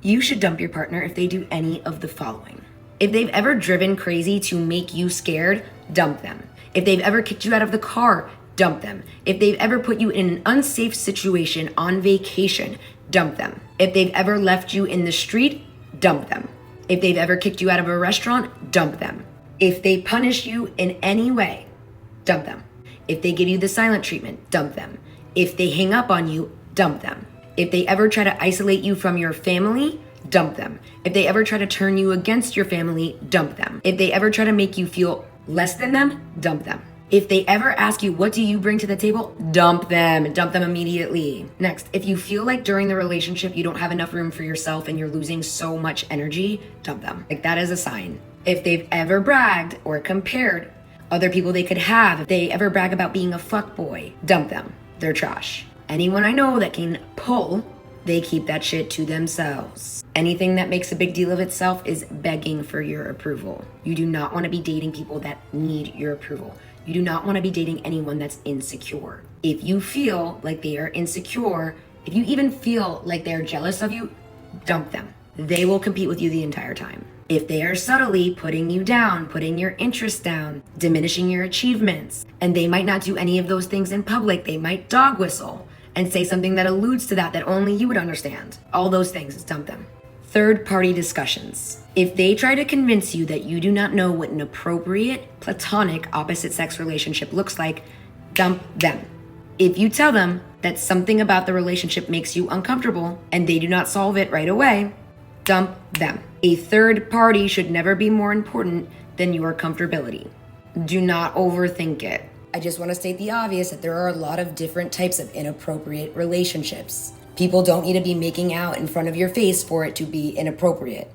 You should dump your partner if they do any of the following. If they've ever driven crazy to make you scared, dump them. If they've ever kicked you out of the car, dump them. If they've ever put you in an unsafe situation on vacation, dump them. If they've ever left you in the street, dump them. If they've ever kicked you out of a restaurant, dump them. If they punish you in any way, dump them. If they give you the silent treatment, dump them. If they hang up on you, dump them. If they ever try to isolate you from your family, dump them. If they ever try to turn you against your family, dump them. If they ever try to make you feel less than them, dump them. If they ever ask you, what do you bring to the table? Dump them. Dump them immediately. Next, if you feel like during the relationship you don't have enough room for yourself and you're losing so much energy, dump them. Like, that is a sign. If they've ever bragged or compared other people they could have, if they ever brag about being a fuckboy, dump them. They're trash. Anyone I know that can pull, they keep that shit to themselves. Anything that makes a big deal of itself is begging for your approval. You do not want to be dating people that need your approval. You do not want to be dating anyone that's insecure. If you feel like they are insecure, if you even feel like they're jealous of you, dump them. They will compete with you the entire time. If they are subtly putting you down, putting your interests down, diminishing your achievements, and they might not do any of those things in public, they might dog whistle and say something that alludes to that only you would understand. All those things, dump them. Third-party discussions. If they try to convince you that you do not know what an appropriate, platonic, opposite-sex relationship looks like, dump them. If you tell them that something about the relationship makes you uncomfortable and they do not solve it right away, dump them. A third party should never be more important than your comfortability. Do not overthink it. I just want to state the obvious that there are a lot of different types of inappropriate relationships. People don't need to be making out in front of your face for it to be inappropriate.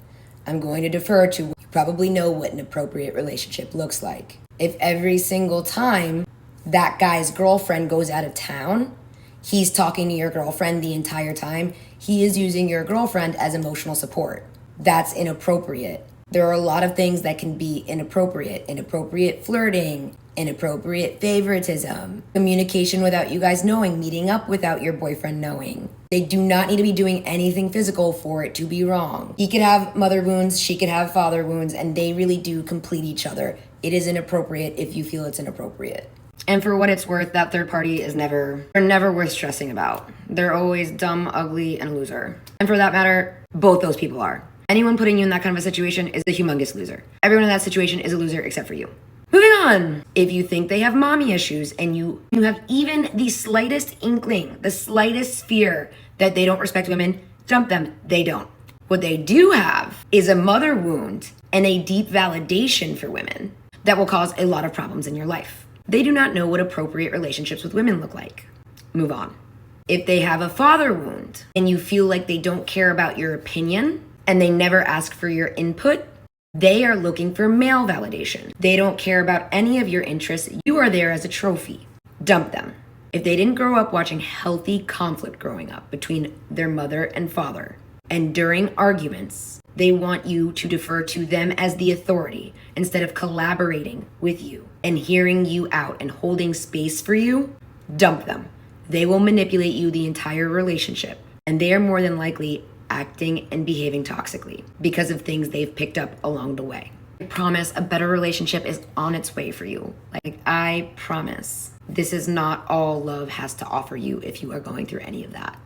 I'm going to defer to, you probably know what an appropriate relationship looks like. If every single time that guy's girlfriend goes out of town, he's talking to your girlfriend the entire time, he is using your girlfriend as emotional support. That's inappropriate. There are a lot of things that can be inappropriate. Inappropriate flirting, inappropriate favoritism, communication without you guys knowing, meeting up without your boyfriend knowing. They do not need to be doing anything physical for it to be wrong. He could have mother wounds, she could have father wounds, and they really do complete each other. It is inappropriate if you feel it's inappropriate. And for what it's worth, that third party is they're never worth stressing about. They're always dumb, ugly, and a loser. And for that matter, both those people are. Anyone putting you in that kind of a situation is a humongous loser. Everyone in that situation is a loser except for you. Moving on. If you think they have mommy issues and you have even the slightest inkling, the slightest fear that they don't respect women, dump them. They don't. What they do have is a mother wound and a deep validation for women that will cause a lot of problems in your life. They do not know what appropriate relationships with women look like. Move on. If they have a father wound and you feel like they don't care about your opinion and they never ask for your input, they are looking for male validation. They don't care about any of your interests. You are there as a trophy. Dump them. If they didn't grow up watching healthy conflict growing up between their mother and father, and during arguments, they want you to defer to them as the authority instead of collaborating with you and hearing you out and holding space for you, dump them. They will manipulate you the entire relationship, and they are more than likely acting and behaving toxically because of things they've picked up along the way. I promise a better relationship is on its way for you. Like, I promise. This is not all love has to offer you if you are going through any of that.